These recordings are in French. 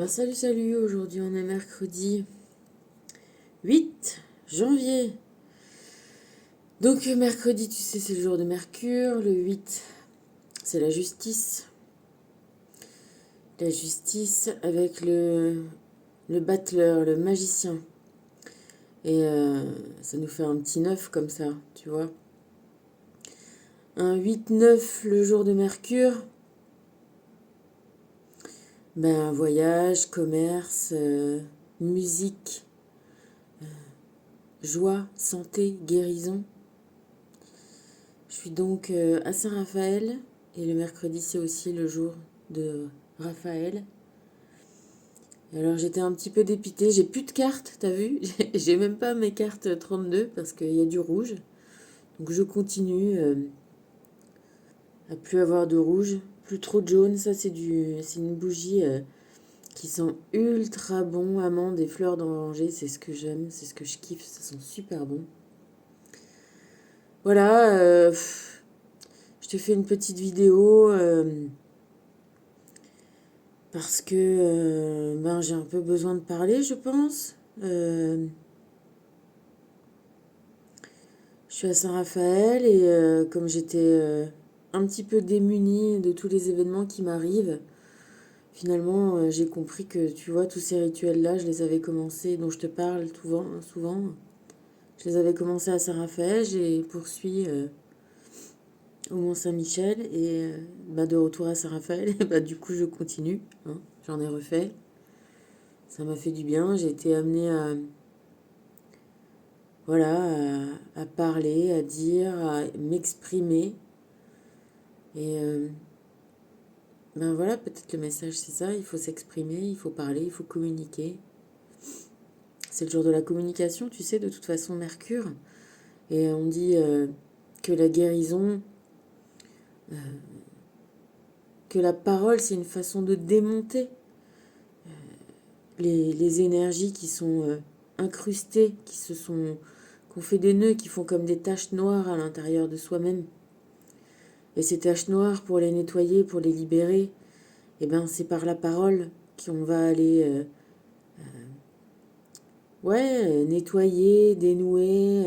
Salut, aujourd'hui on est mercredi 8 janvier. Donc mercredi, tu sais, c'est le jour de Mercure. Le 8, c'est la justice. La justice avec le battleur, le magicien. Et ça nous fait un petit 9 comme ça, tu vois. Un 8-9 le jour de Mercure. Ben, voyage, commerce, musique, joie, santé, guérison. Je suis donc à Saint-Raphaël et le mercredi c'est aussi le jour de Raphaël. Et alors j'étais un petit peu dépitée, j'ai plus de cartes, t'as vu? J'ai même pas mes cartes 32 parce qu'il y a du rouge. Donc je continue à plus avoir de rouge, plus trop de jaune. Ça c'est une bougie qui sent ultra bon, amandes et fleurs d'oranger. C'est ce que j'aime, c'est ce que je kiffe, ça sent super bon. Voilà, je te fais une petite vidéo. Parce que ben, j'ai un peu besoin de parler, je pense. Je suis à Saint-Raphaël et comme j'étais un petit peu démunie de tous les événements qui m'arrivent, finalement j'ai compris que, tu vois, tous ces rituels-là, je les avais commencés, dont je te parle souvent. Je les avais commencés à Saint-Raphaël, j'ai poursuivi au Mont-Saint-Michel et bah, de retour à Saint-Raphaël, bah, du coup je continue, hein, j'en ai refait. Ça m'a fait du bien, j'ai été amenée à voilà, à parler, à dire, à m'exprimer. Et ben voilà, peut-être le message c'est ça, il faut s'exprimer, il faut parler, il faut communiquer. C'est le jour de la communication, tu sais, de toute façon, Mercure. Et on dit que la guérison, euh, que la parole, c'est une façon de démonter les énergies qui sont incrustées, qu'on fait des nœuds, qui font comme des taches noires à l'intérieur de soi-même. Et ces taches noires, pour les nettoyer, pour les libérer, eh ben, c'est par la parole qu'on va aller nettoyer, dénouer,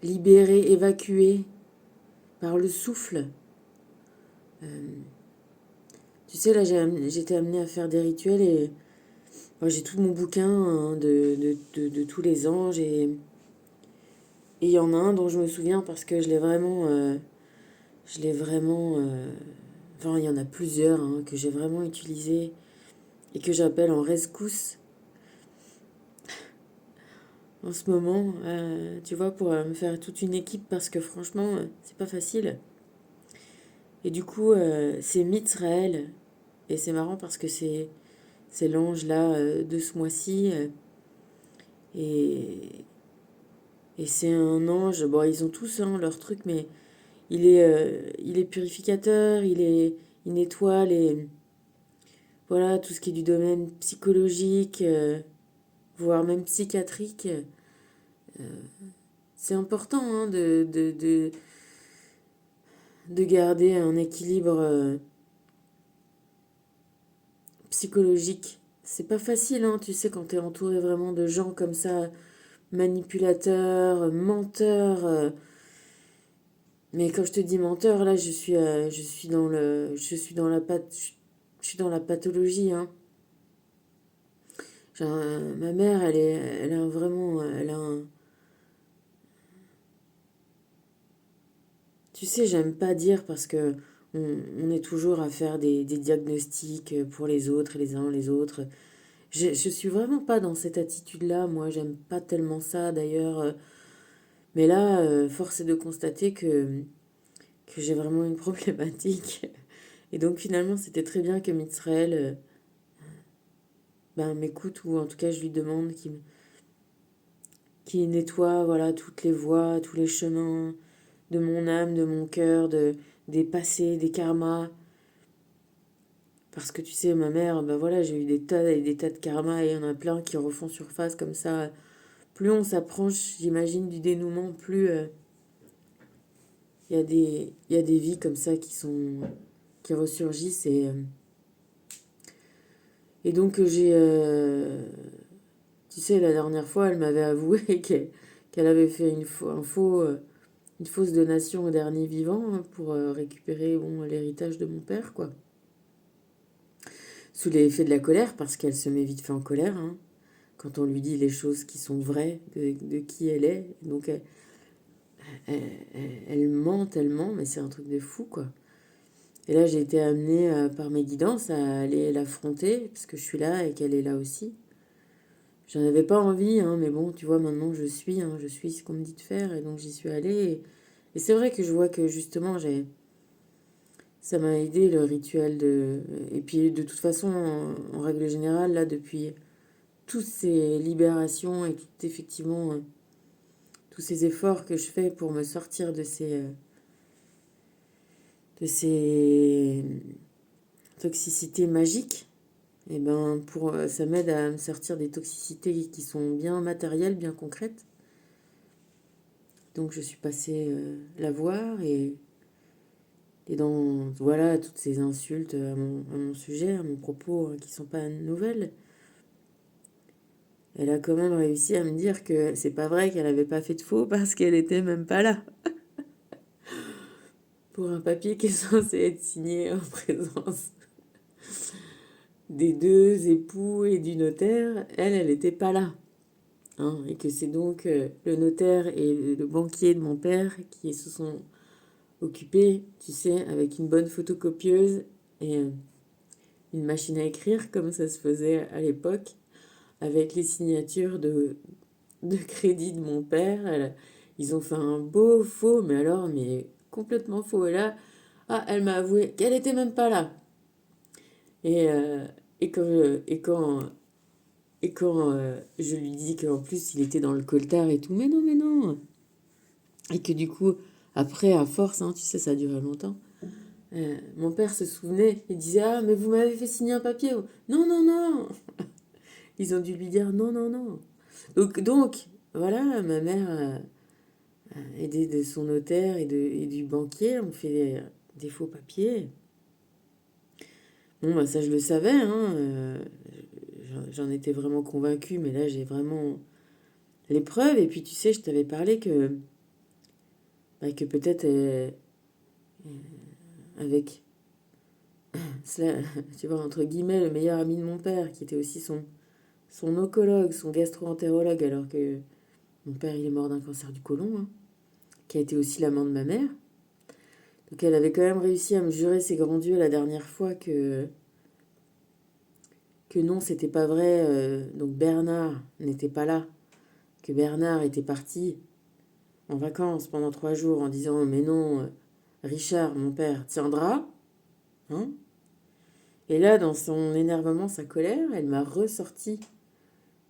libérer, évacuer par le souffle. Tu sais, là, j'étais amenée à faire des rituels et moi, j'ai tout mon bouquin hein, de tous les anges et il y en a un dont je me souviens parce que je l'ai vraiment, enfin, il y en a plusieurs hein, que j'ai vraiment utilisé et que j'appelle en rescousse en ce moment, tu vois, pour me faire toute une équipe parce que franchement, c'est pas facile. Et du coup, c'est Mitzraël. Et c'est marrant parce que c'est l'ange là de ce mois-ci. Et, et c'est un ange, bon, ils ont tous hein, leur truc, mais il est purificateur, il nettoie voilà, tout ce qui est du domaine psychologique, voire même psychiatrique. C'est important hein, de garder un équilibre psychologique. C'est pas facile, hein, tu sais, quand t'es entouré vraiment de gens comme ça, manipulateurs, menteurs. Mais quand je te dis menteur, là, je suis dans je suis dans la pathologie, hein. Genre, ma mère, elle a vraiment, elle a un, tu sais, j'aime pas dire parce que on est toujours à faire des diagnostics pour les autres, les uns les autres. Je suis vraiment pas dans cette attitude-là, moi, j'aime pas tellement ça d'ailleurs. Mais là, force est de constater que j'ai vraiment une problématique. Et donc finalement, c'était très bien que Mitzraël ben, m'écoute, ou en tout cas, je lui demande qu'il nettoie voilà, toutes les voies, tous les chemins de mon âme, de mon cœur, des passés, des karmas. Parce que tu sais, ma mère, ben voilà, j'ai eu des tas et des tas de karmas et il y en a plein qui refont surface comme ça. Plus on s'approche, j'imagine, du dénouement, plus il y a des vies comme ça qui ressurgissent Et donc, tu sais, la dernière fois, elle m'avait avoué qu'elle avait fait une fausse donation au dernier vivant hein, pour récupérer bon, l'héritage de mon père, quoi. Sous l'effet de la colère, parce qu'elle se met vite fait en colère, hein, quand on lui dit les choses qui sont vraies de qui elle est. Donc, elle ment tellement, mais c'est un truc de fou, quoi. Et là, j'ai été amenée par mes guidances à aller l'affronter, parce que je suis là et qu'elle est là aussi. J'en avais pas envie, hein, mais bon, tu vois, maintenant je suis ce qu'on me dit de faire, et donc j'y suis allée. Et c'est vrai que je vois que justement, ça m'a aidé le rituel de. Et puis de toute façon, en règle générale, là, depuis toutes ces libérations et tout, effectivement, tous ces efforts que je fais pour me sortir de ces toxicités magiques, et ben ça m'aide à me sortir des toxicités qui sont bien matérielles, bien concrètes. Donc je suis passée la voir et dans voilà toutes ces insultes à mon sujet, à mon propos qui sont pas nouvelles, elle a quand même réussi à me dire que c'est pas vrai qu'elle avait pas fait de faux parce qu'elle était même pas là. Pour un papier qui est censé être signé en présence des deux époux et du notaire, elle n'était pas là. Hein, et que c'est donc le notaire et le banquier de mon père qui se sont occupés, tu sais, avec une bonne photocopieuse et une machine à écrire comme ça se faisait à l'époque, avec les signatures de crédit de mon père. Ils ont fait un beau faux, mais alors, mais complètement faux. Et là, ah, elle m'a avoué qu'elle était même pas là. Et, euh, et quand, et quand, et quand je lui dis qu'en plus il était dans le coltard et tout, mais non, mais non. Et que du coup, après, à force, hein, tu sais, ça a duré longtemps. Mon père se souvenait, il disait ah, mais vous m'avez fait signer un papier. Non, non, non. Ils ont dû lui dire non, non, non. Donc voilà, ma mère, aidée de son notaire et du banquier, on fait des faux papiers. Bon, bah, ça, je le savais, hein, j'en étais vraiment convaincue, mais là, j'ai vraiment les preuves. Et puis, tu sais, je t'avais parlé que peut-être avec, cela, tu vois, entre guillemets, le meilleur ami de mon père, qui était aussi son oncologue, son gastro-entérologue, alors que mon père, il est mort d'un cancer du côlon, hein, qui a été aussi l'amant de ma mère. Donc elle avait quand même réussi à me jurer ses grands dieux la dernière fois que non, c'était pas vrai. Donc Bernard n'était pas là, que Bernard était parti en vacances pendant 3 jours en disant mais non, Richard, mon père, tiendra. Hein. Et là, dans son énervement, sa colère, elle m'a ressorti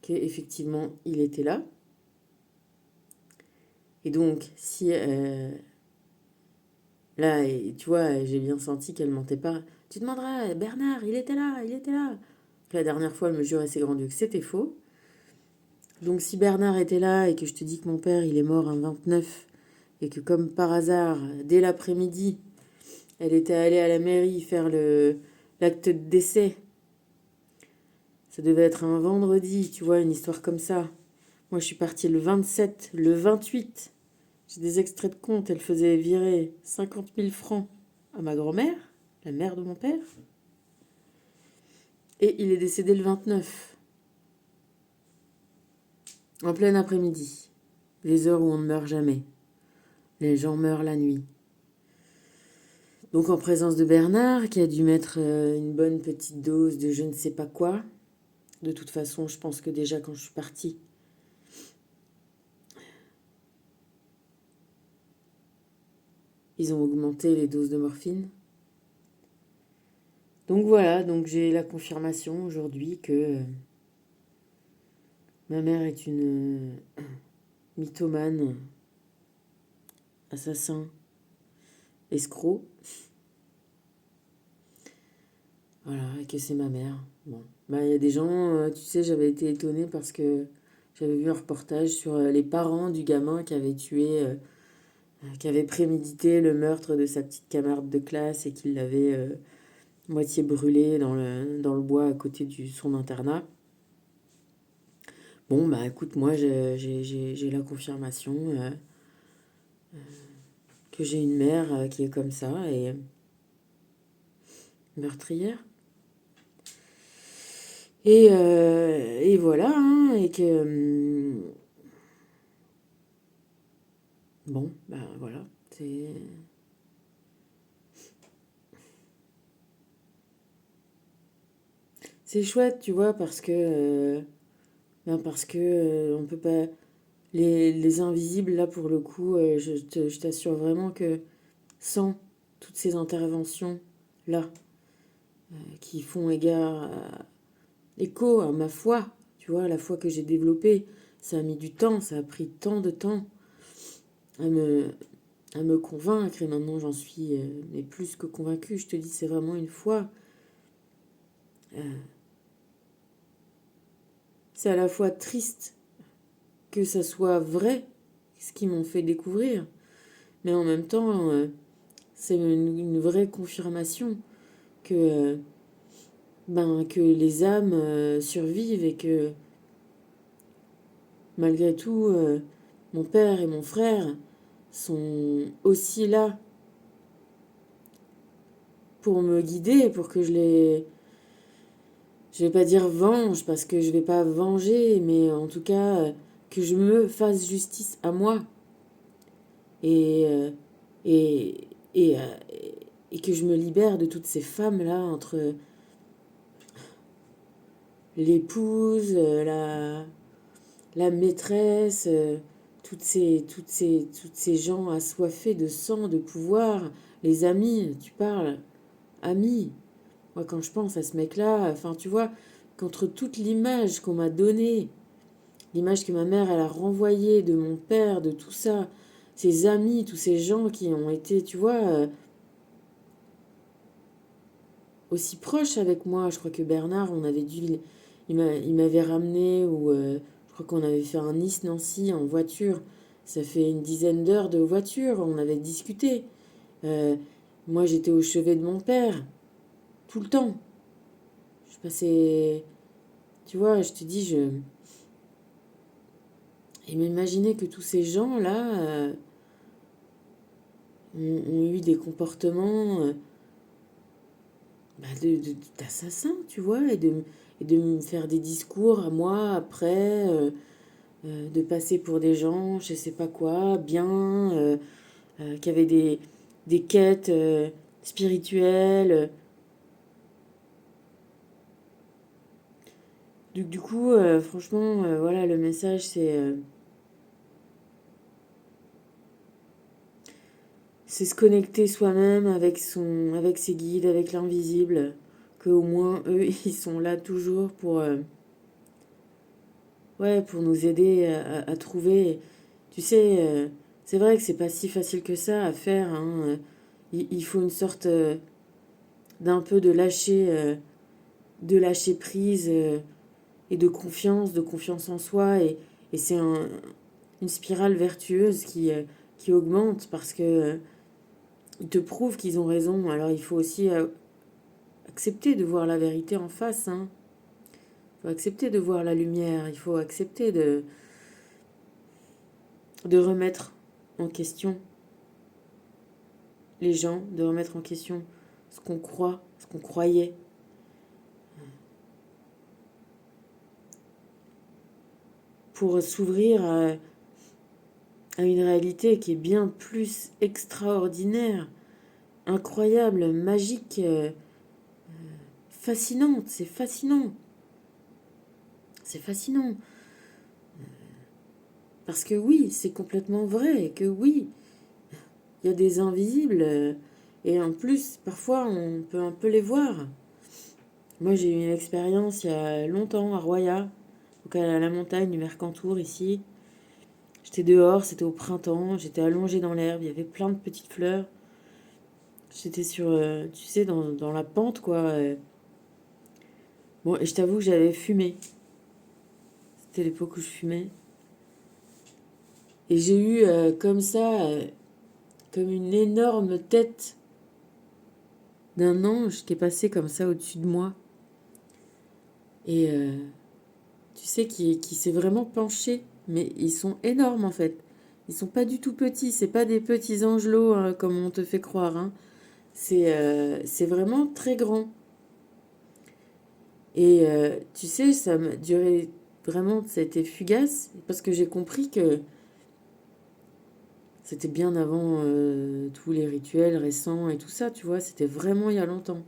qu'effectivement, il était là. Et donc, si là, et, tu vois, j'ai bien senti qu'elle mentait pas. Tu demanderas, Bernard, il était là, il était là. La dernière fois, elle me jurait ses grands dieux que c'était faux. Donc si Bernard était là et que je te dis que mon père, il est mort un 29 et que comme par hasard, dès l'après-midi, elle était allée à la mairie faire l'acte de décès. Ça devait être un vendredi, tu vois, une histoire comme ça. Moi, je suis partie le 27, le 28. J'ai des extraits de compte. Elle faisait virer 50 000 francs à ma grand-mère, la mère de mon père. Et il est décédé le 29, en plein après-midi. Les heures où on ne meurt jamais. Les gens meurent la nuit. Donc en présence de Bernard, qui a dû mettre une bonne petite dose de je ne sais pas quoi. De toute façon, je pense que déjà quand je suis partie, ils ont augmenté les doses de morphine. Donc voilà, donc j'ai la confirmation aujourd'hui que ma mère est une mythomane, assassin, escroc. Voilà, et que c'est ma mère. Bon, bah il y a des gens, tu sais, j'avais été étonnée parce que j'avais vu un reportage sur les parents du gamin qui avait prémédité le meurtre de sa petite camarade de classe et qui l'avait moitié brûlé dans le bois à côté de son internat. Bon, bah écoute, moi j'ai la confirmation que j'ai une mère qui est comme ça et meurtrière. Et voilà, hein, et que... bon, bah voilà, c'est chouette, tu vois, parce que on peut pas... Les invisibles, là, pour le coup, je t'assure vraiment que sans toutes ces interventions-là, qui font écho à ma foi, tu vois, la foi que j'ai développée, ça a mis du temps, ça a pris tant de temps à me convaincre, et maintenant j'en suis mais plus que convaincue. Je te dis, c'est vraiment une foi. Euh, c'est à la fois triste que ça soit vrai, ce qu'ils m'ont fait découvrir, mais en même temps, c'est une vraie confirmation que, que les âmes survivent et que malgré tout, mon père et mon frère sont aussi là pour me guider, pour que je vais pas dire venge, parce que je vais pas venger, mais en tout cas, que je me fasse justice à moi et, et, et, euh, et que je me libère de toutes ces femmes-là, entre l'épouse, la maîtresse, toutes ces gens assoiffés de sang, de pouvoir, les amis, tu parles, amis. Moi, quand je pense à ce mec-là, enfin, tu vois, contre toute l'image qu'on m'a donnée, l'image que ma mère, elle a renvoyée de mon père, de tout ça, ses amis, tous ces gens qui ont été, tu vois, aussi proches avec moi. Je crois que Bernard, on avait dû, il m'avait ramené, ou je crois qu'on avait fait un Nice-Nancy en voiture. Ça fait une dizaine d'heures de voiture, on avait discuté. Euh, Moi, j'étais au chevet de mon père, tout le temps. Je passais, tu vois, je te dis, et m'imaginer que tous ces gens-là ont eu des comportements d'assassins, tu vois, et de me faire des discours à moi après, de passer pour des gens, je sais pas quoi, bien, qui avaient des quêtes spirituelles. Du coup, franchement, voilà, le message, c'est se connecter soi-même avec ses guides, avec l'invisible, que au moins eux, ils sont là toujours pour, ouais, pour nous aider à trouver. Tu sais, c'est vrai que c'est pas si facile que ça à faire, hein. Il faut une sorte d'un peu de lâcher prise et de confiance en soi. Et c'est une spirale vertueuse qui augmente parce que ils te prouvent qu'ils ont raison. Alors il faut aussi accepter de voir la vérité en face, hein. Il faut accepter de voir la lumière. Il faut accepter de remettre en question les gens, de remettre en question ce qu'on croit, ce qu'on croyait. Pour s'ouvrir à une réalité qui est bien plus extraordinaire, incroyable, magique, fascinante. C'est fascinant. C'est fascinant. Parce que oui, c'est complètement vrai. Que oui, il y a des invisibles. Et en plus, parfois, on peut un peu les voir. Moi, j'ai eu une expérience il y a longtemps à Roya, donc à la montagne du Mercantour, ici. J'étais dehors, c'était au printemps, j'étais allongée dans l'herbe, il y avait plein de petites fleurs. J'étais sur, tu sais, dans la pente, quoi. Bon, et je t'avoue que j'avais fumé. C'était l'époque où je fumais. Et j'ai eu comme ça, comme une énorme tête d'un ange qui est passé comme ça au-dessus de moi. Et tu sais, qui s'est vraiment penché. Mais ils sont énormes en fait. Ils sont pas du tout petits. C'est pas des petits angelots comme on te fait croire. Hein. C'est vraiment très grand. Et tu sais, ça m'a duré vraiment, ça a été fugace. Parce que j'ai compris que c'était bien avant tous les rituels récents et tout ça, tu vois. C'était vraiment il y a longtemps.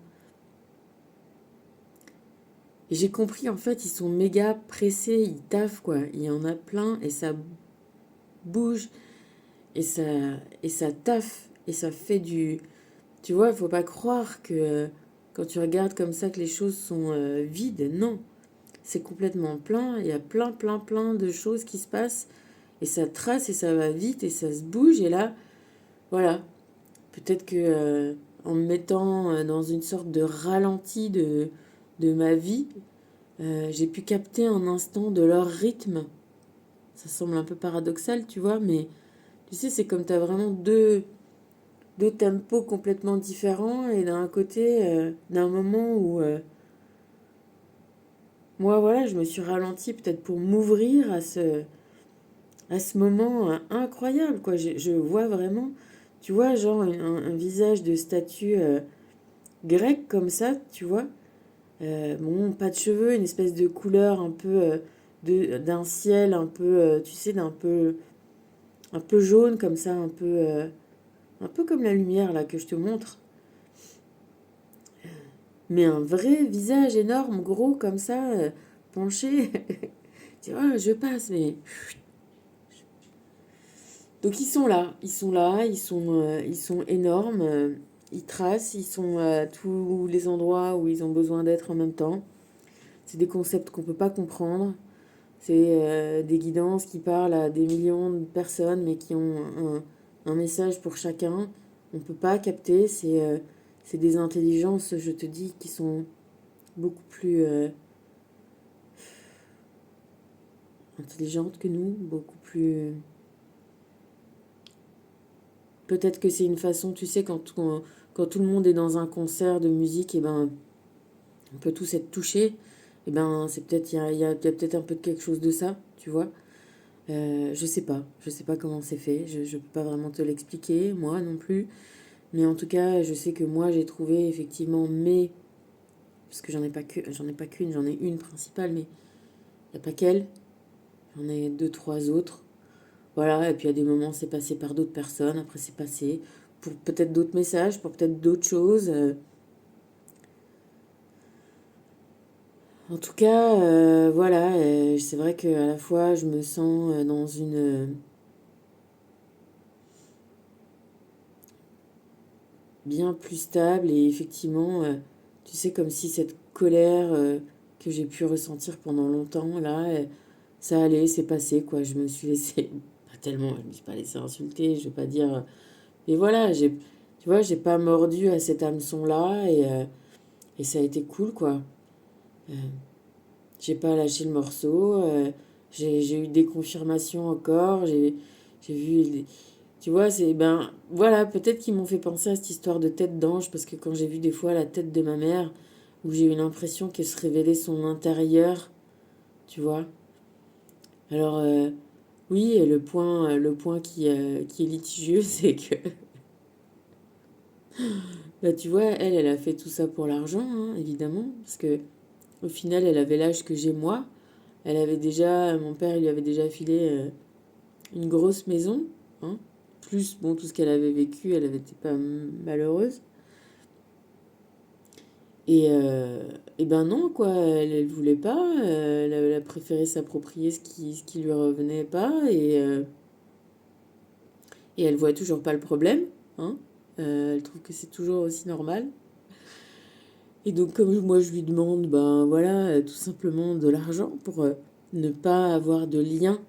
Et j'ai compris, en fait, ils sont méga pressés, ils taffent, quoi. Il y en a plein et ça bouge et ça, et ça taffe et ça fait du... Tu vois, il faut pas croire que quand tu regardes comme ça que les choses sont vides. Non, c'est complètement plein. Il y a plein, plein, plein de choses qui se passent et ça trace et ça va vite et ça se bouge. Et là, voilà, peut-être que en me mettant dans une sorte de ralenti de ma vie, j'ai pu capter un instant de leur rythme. Ça semble un peu paradoxal, tu vois, mais tu sais, c'est comme tu as vraiment deux tempos complètement différents et d'un côté, d'un moment où moi, voilà, je me suis ralentie peut-être pour m'ouvrir à ce moment incroyable, quoi. Je vois vraiment, tu vois, genre un visage de statue grecque comme ça, tu vois. Bon, pas de cheveux, une espèce de couleur un peu d'un ciel un peu, tu sais, un peu jaune comme ça, un peu comme la lumière là que je te montre. Mais un vrai visage énorme, gros comme ça, penché. Tu vois, je passe, mais... Donc ils sont énormes, ils tracent, ils sont à tous les endroits où ils ont besoin d'être en même temps. C'est des concepts qu'on ne peut pas comprendre. C'est des guidances qui parlent à des millions de personnes, mais qui ont un message pour chacun. On ne peut pas capter. C'est des intelligences, je te dis, qui sont beaucoup plus intelligentes que nous, beaucoup plus... Peut-être que c'est une façon, tu sais, quand tout le monde est dans un concert de musique, et ben, on peut tous être touchés. Et ben, c'est peut-être, il y a peut-être un peu de quelque chose de ça, tu vois. Je sais pas comment c'est fait, je peux pas vraiment te l'expliquer, moi non plus. Mais en tout cas, je sais que moi, j'ai trouvé effectivement parce que j'en ai pas qu'une, j'en ai une principale, mais il n'y a pas qu'elle. J'en ai deux, trois autres. Voilà, et puis à des moments, c'est passé par d'autres personnes, après c'est passé pour peut-être d'autres messages, pour peut-être d'autres choses. En tout cas, voilà, c'est vrai qu'à la fois, je me sens dans une bien plus stable et effectivement, tu sais, comme si cette colère que j'ai pu ressentir pendant longtemps, là, ça allait, c'est passé, quoi. Je me suis laissé, pas tellement, je me suis pas laissé insulter, je vais pas dire, mais voilà, tu vois, j'ai pas mordu à cet hameçon-là et ça a été cool, quoi. Euh, j'ai pas lâché le morceau, j'ai eu des confirmations encore, j'ai vu, tu vois, c'est ben voilà, peut-être qu'ils m'ont fait penser à cette histoire de tête d'ange parce que quand j'ai vu des fois la tête de ma mère où j'ai eu l'impression qu'elle se révélait son intérieur, tu vois. Alors oui, et le point qui est litigieux, c'est que bah tu vois, elle a fait tout ça pour l'argent, hein, évidemment, parce que au final, elle avait l'âge que j'ai moi. Elle avait déjà, mon père, il lui avait déjà filé une grosse maison, hein. Plus, bon, tout ce qu'elle avait vécu, elle avait été pas malheureuse. Et ben non, quoi, elle voulait pas, elle a préféré s'approprier ce qui lui revenait pas, et elle voit toujours pas le problème, hein. Elle trouve que c'est toujours aussi normal. Et donc, comme moi je lui demande, ben voilà, tout simplement de l'argent pour ne pas avoir de lien.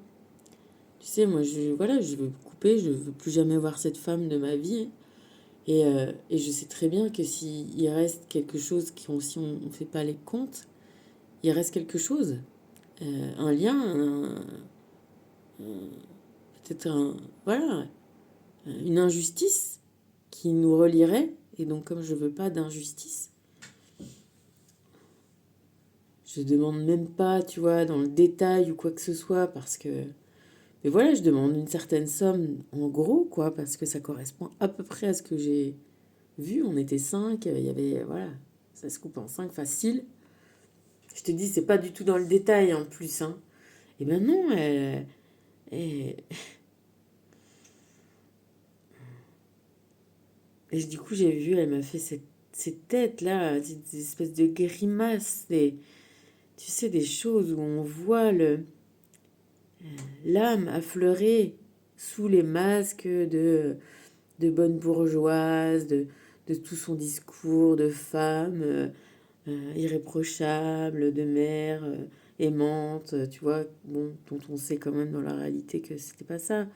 Tu sais, moi, voilà, je veux couper, je veux plus jamais voir cette femme de ma vie. Et je sais très bien que s'il reste quelque chose, si on ne fait pas les comptes, il reste quelque chose. Un lien, peut-être voilà, une injustice qui nous relierait Et donc, comme je veux pas d'injustice, je demande même pas, tu vois, dans le détail ou quoi que ce soit, parce que... Mais voilà, je demande une certaine somme, en gros, quoi, parce que ça correspond à peu près à ce que j'ai vu. On était 5, il y avait, voilà, ça se coupe en 5 facile. Je te dis, c'est pas du tout dans le détail, en plus, hein. Et ben non, et, et du coup, j'ai vu, elle m'a fait cette tête-là, des espèces de grimaces, tu sais, des choses où on voit l'âme affleurer sous les masques de bonne bourgeoise, de tout son discours de femme irréprochable, de mère aimante, tu vois, bon, dont on sait quand même dans la réalité que c'était pas ça.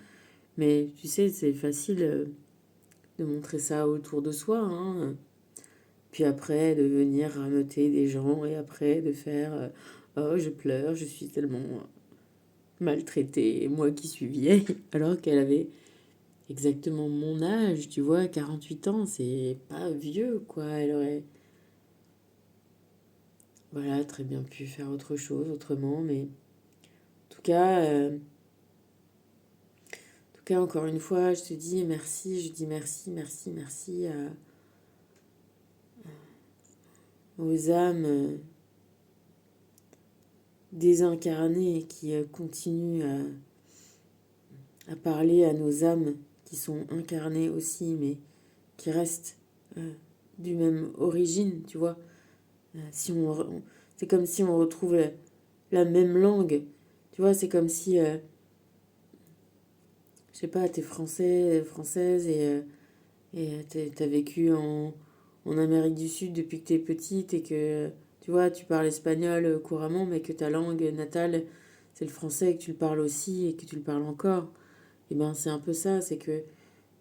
Mais tu sais, c'est facile de montrer ça autour de soi, hein. Puis après, de venir rameuter des gens et après de faire oh, je pleure, je suis tellement maltraitée, moi qui suis vieille, alors qu'elle avait exactement mon âge, tu vois, 48 ans, c'est pas vieux, quoi. Elle aurait, voilà, très bien pu faire autre chose autrement, mais en tout cas, encore une fois, je te dis merci, je dis merci, merci, merci aux âmes désincarnées qui continuent à parler à nos âmes qui sont incarnées aussi, mais qui restent du même origine, tu vois. Si c'est comme si on retrouve la même langue, tu vois, c'est comme si, je sais pas, t'es français, française et t'as vécu en Amérique du Sud depuis que t'es petite et que, tu vois, tu parles espagnol couramment, mais que ta langue natale, c'est le français et que tu le parles aussi et que tu le parles encore. Et ben, c'est un peu ça, c'est que,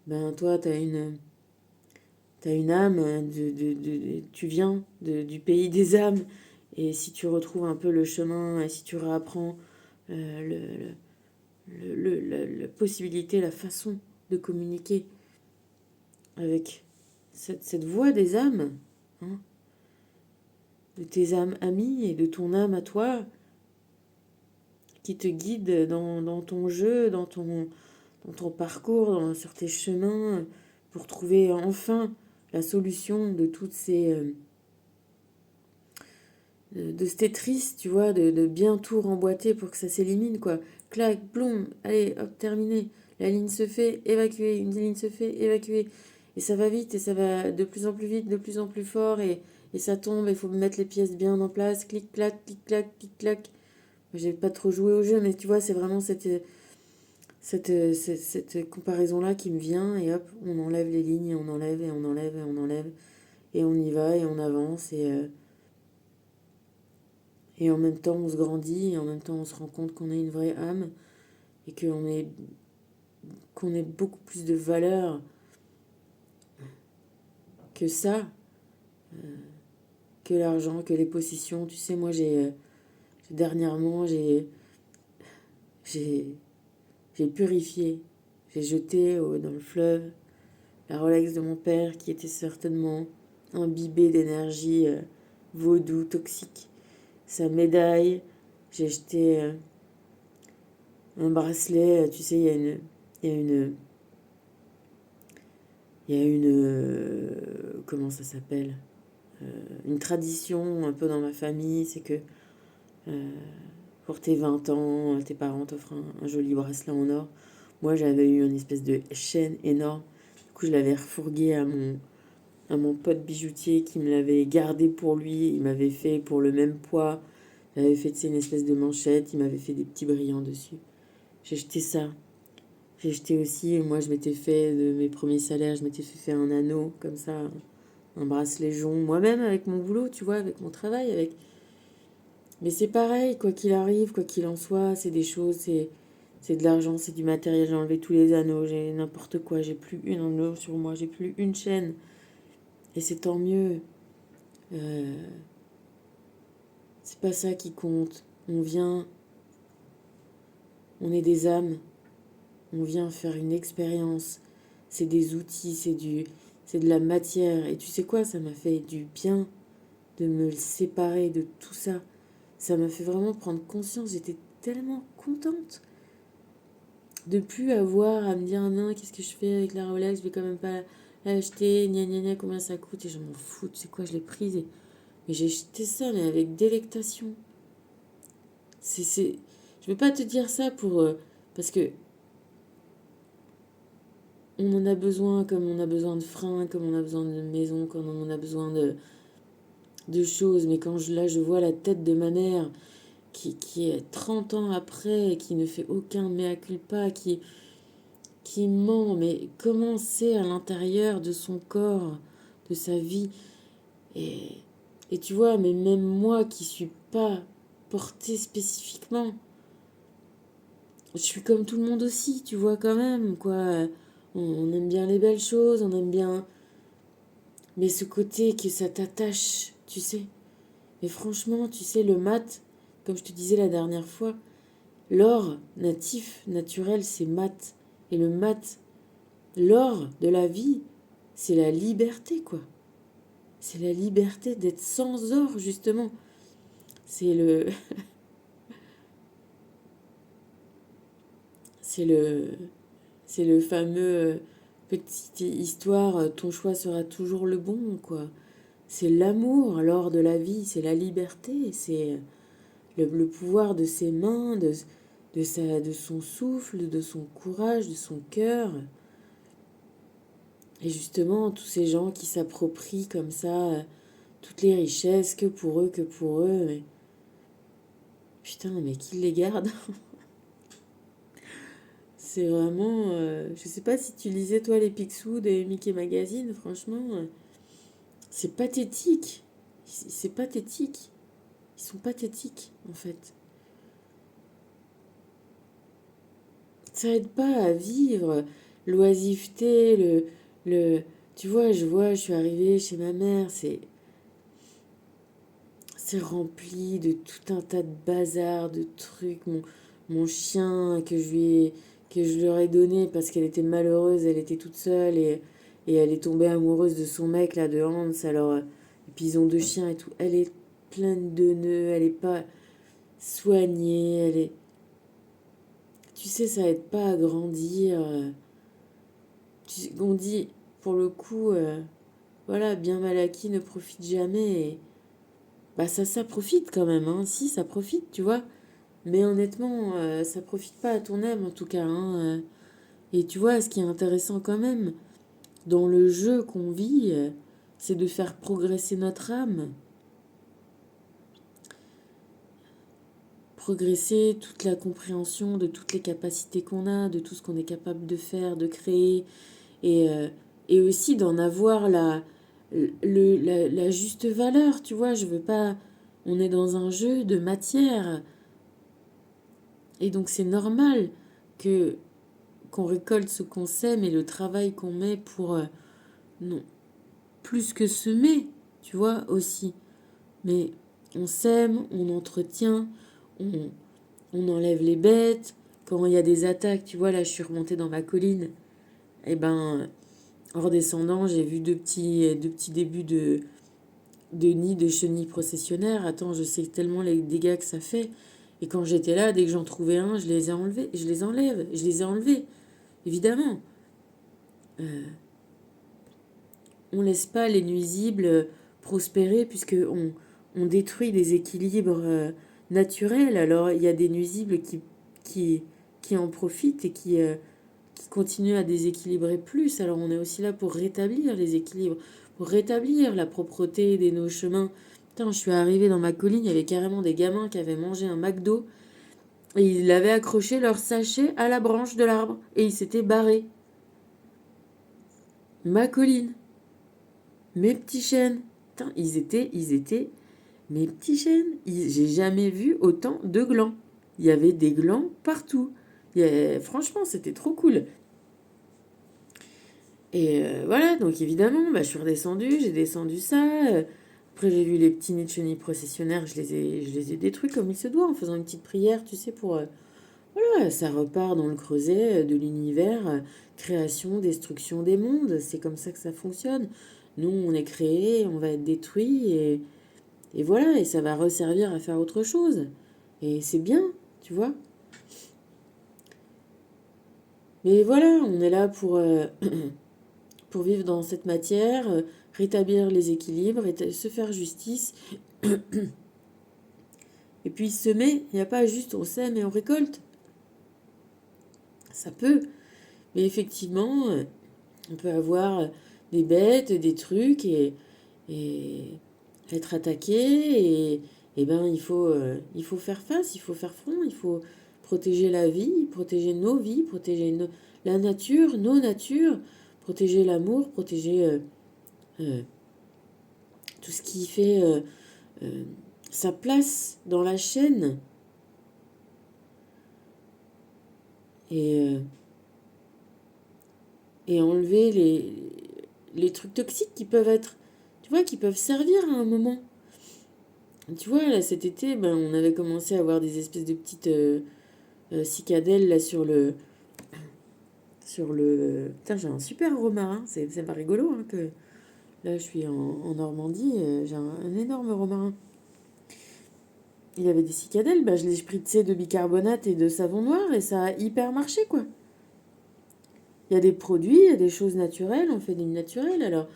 ben, toi, t'as une âme, tu viens du pays des âmes, et si tu retrouves un peu le chemin, et si tu réapprends la possibilité, la façon de communiquer avec cette voix des âmes, hein, de tes âmes amies et de ton âme à toi, qui te guide dans ton jeu, dans ton parcours, sur tes chemins, pour trouver enfin la solution de toutes ces... de ce Tetris, tu vois, de bien tout remboîter pour que ça s'élimine, quoi. Clac, bloum, allez, hop, terminé. La ligne se fait, évacuer, une ligne se fait, évacuer. Et ça va vite, et ça va de plus en plus vite, de plus en plus fort, et ça tombe, il faut mettre les pièces bien en place, clic-clac, clic-clac, clic-clac. J'ai pas trop joué au jeu, mais tu vois, c'est vraiment cette comparaison-là qui me vient, et hop, on enlève les lignes, et on enlève, et on enlève, et on enlève, et on y va, et on avance, et en même temps, on se grandit, et en même temps, on se rend compte qu'on a une vraie âme, et qu'on ait beaucoup plus de valeur que ça, que l'argent, que les possessions. Tu sais, moi, dernièrement, j'ai, j'ai purifié, j'ai jeté dans le fleuve la Rolex de mon père qui était certainement imbibée d'énergie vaudou toxique. Sa médaille, j'ai jeté un bracelet, tu sais, il y a une, il y a une, comment ça s'appelle? Une tradition un peu dans ma famille, c'est que euh, pour tes 20 ans, tes parents t'offrent un joli bracelet en or. Moi, j'avais eu une espèce de chaîne énorme. Du coup, je l'avais refourgué à mon pote bijoutier qui me l'avait gardé pour lui. Il m'avait fait pour le même poids. Il avait fait, tu sais, une espèce de manchette. Il m'avait fait des petits brillants dessus. J'ai jeté ça. J'ai jeté aussi, moi, je m'étais fait, de mes premiers salaires, je m'étais fait faire un anneau, comme ça, un bracelet jonc. Moi-même, avec mon boulot, tu vois, avec mon travail, avec... Mais c'est pareil, quoi qu'il arrive, quoi qu'il en soit, c'est des choses, c'est de l'argent, c'est du matériel. J'ai enlevé tous les anneaux, j'ai n'importe quoi, j'ai plus une anneau sur moi, j'ai plus une chaîne. Et c'est tant mieux. Euh, c'est pas ça qui compte. On vient, on est des âmes, on vient faire une expérience. C'est des outils, c'est de la matière. Et tu sais quoi, ça m'a fait du bien de me séparer de tout ça. Ça m'a fait vraiment prendre conscience. J'étais tellement contente de plus avoir à me dire non, qu'est-ce que je fais avec la Rolex, je vais quand même pas l'acheter, gna gna gna, combien ça coûte, et je m'en fous, tu sais quoi, je l'ai prise. Mais j'ai acheté ça, mais avec délectation. Je veux pas te dire ça pour... parce que on en a besoin, comme on a besoin de freins, comme on a besoin de maison, comme on a besoin de choses. Mais quand je vois la tête de ma mère, qui est 30 ans après, qui ne fait aucun mea culpa, qui ment, mais comment c'est à l'intérieur de son corps, de sa vie. Et, et tu vois, mais même moi qui suis pas portée spécifiquement, je suis comme tout le monde aussi, tu vois, quand même, quoi. On aime bien les belles choses, on aime bien... Mais ce côté que ça t'attache, tu sais. Et franchement, tu sais, le mat, comme je te disais la dernière fois, l'or natif, naturel, c'est mat. Et le mat, l'or de la vie, c'est la liberté, quoi. C'est la liberté d'être sans or, justement. C'est le... C'est le... C'est le fameux petite histoire, ton choix sera toujours le bon, quoi. C'est l'amour, l'or de la vie, c'est la liberté, c'est le pouvoir de ses mains, de son souffle, de son courage, de son cœur. Et justement, tous ces gens qui s'approprient comme ça toutes les richesses, que pour eux, que pour eux. Mais... Putain, mais qui les garde? C'est vraiment... je sais pas si tu lisais, toi, les Picsou de Mickey Magazine, franchement, c'est pathétique. C'est pathétique. Ils sont pathétiques, en fait. Ça aide pas à vivre l'oisiveté, tu vois, je suis arrivée chez ma mère, c'est rempli de tout un tas de bazar, de trucs. Mon chien que je leur ai donné parce qu'elle était malheureuse, elle était toute seule et elle est tombée amoureuse de son mec là, de Hans. Alors, et puis ils ont 2 chiens et tout. Elle est pleine de nœuds, elle est pas soignée, elle est... Tu sais, ça aide pas à grandir. On dit, pour le coup, voilà, bien mal acquis ne profite jamais. Et, bah ça profite quand même, hein. Si, ça profite, tu vois. Mais honnêtement, ça profite pas à ton âme en tout cas, hein. Et tu vois, ce qui est intéressant quand même, dans le jeu qu'on vit, c'est de faire progresser notre âme. Progresser toute la compréhension de toutes les capacités qu'on a, de tout ce qu'on est capable de faire, de créer. Et, euh, et aussi d'en avoir la juste valeur, tu vois. Je veux pas... On est dans un jeu de matière. Et donc c'est normal que qu'on récolte ce qu'on sème et le travail qu'on met pour... non, plus que semer, tu vois, aussi. Mais on sème, on entretient, on, on enlève les bêtes. Quand il y a des attaques, tu vois, là je suis remontée dans ma colline. Et ben, en redescendant, j'ai vu deux petits débuts de nids de chenilles processionnaires. Attends, je sais tellement les dégâts que ça fait. Et quand j'étais là, dès que j'en trouvais un, je les ai enlevés. Je les enlève. Je les ai enlevés. Évidemment. On laisse pas les nuisibles prospérer puisque on détruit des équilibres naturels. Alors il y a des nuisibles qui, qui en profitent et qui continuent à déséquilibrer plus. Alors on est aussi là pour rétablir les équilibres, pour rétablir la propreté de nos chemins. Putain, je suis arrivée dans ma colline, il y avait carrément des gamins qui avaient mangé un McDo et ils avaient accroché leur sachet à la branche de l'arbre et ils s'étaient barrés. Ma colline. Mes petits chênes. Putain, ils étaient mes petits chênes. J'ai jamais vu autant de glands. Il y avait des glands partout. Franchement, c'était trop cool. Et voilà, donc évidemment, bah, je suis redescendue, j'ai descendu ça. Après, j'ai vu les petits nids de chenilles processionnaires, je les ai détruits comme il se doit, en faisant une petite prière, tu sais, voilà, ça repart dans le creuset de l'univers, création, destruction des mondes, c'est comme ça que ça fonctionne. Nous, on est créé, on va être détruit, et voilà, et ça va resservir à faire autre chose. Et c'est bien, tu vois. Mais voilà, on est là pour vivre dans cette matière, rétablir les équilibres, se faire justice, et puis semer. Il n'y a pas juste on sème et on récolte. Ça peut, mais effectivement, on peut avoir des bêtes, des trucs, et être attaqué, et ben il faut faire face, il faut faire front, il faut protéger la vie, protéger nos vies, protéger la nature, nos natures, protéger l'amour, protéger euh, tout ce qui fait euh, sa place dans la chaîne, et, euh, et enlever les trucs toxiques qui peuvent être, tu vois, qui peuvent servir à un moment. Tu vois, là, cet été, ben, on avait commencé à avoir des espèces de petites cicadelles là sur le... Putain, j'ai un super romarin, c'est pas rigolo, hein, que... Là, je suis en Normandie, j'ai un énorme romarin. Il avait des cicadelles, bah, je l'ai spritzé de bicarbonate et de savon noir, et ça a hyper marché, quoi. Il y a des produits, il y a des choses naturelles, on fait du naturel. Alors,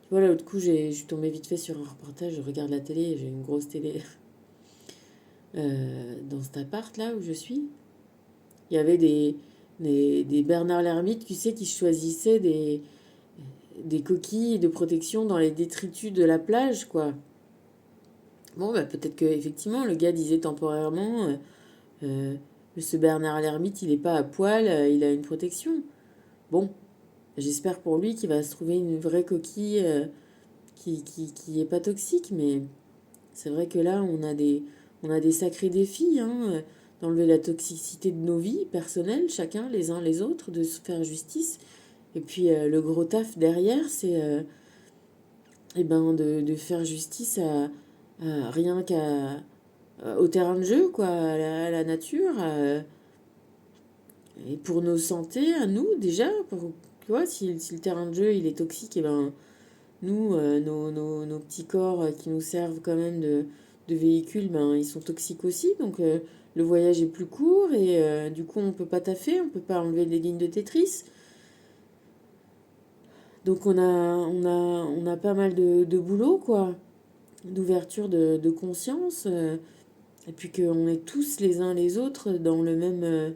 tu vois, là, l'autre coup, je suis tombée vite fait sur un reportage, je regarde la télé, j'ai une grosse télé dans cet appart, là, où je suis. Il y avait des Bernard l'ermite, tu sais, qui choisissaient des coquilles de protection dans les détritus de la plage, quoi. Bon, bah, peut-être que effectivement le gars disait temporairement, euh, ce Bernard l'ermite, il n'est pas à poil, il a une protection. Bon, j'espère pour lui qu'il va se trouver une vraie coquille qui est pas toxique, mais c'est vrai que là, on a des sacrés défis, hein, d'enlever la toxicité de nos vies personnelles, chacun, les uns les autres, de se faire justice. Et puis le gros taf derrière, c'est eh ben, de faire justice rien au terrain de jeu, quoi, à la nature, et pour nos santé, à nous déjà, tu vois, si le terrain de jeu il est toxique, et ben nous, nos petits corps qui nous servent quand même de véhicules, ben ils sont toxiques aussi, donc le voyage est plus court, et du coup on peut pas taffer, on peut pas enlever des lignes de Tetris. Donc on a pas mal de boulot, quoi, d'ouverture de conscience, et puis qu'on est tous les uns les autres dans le même...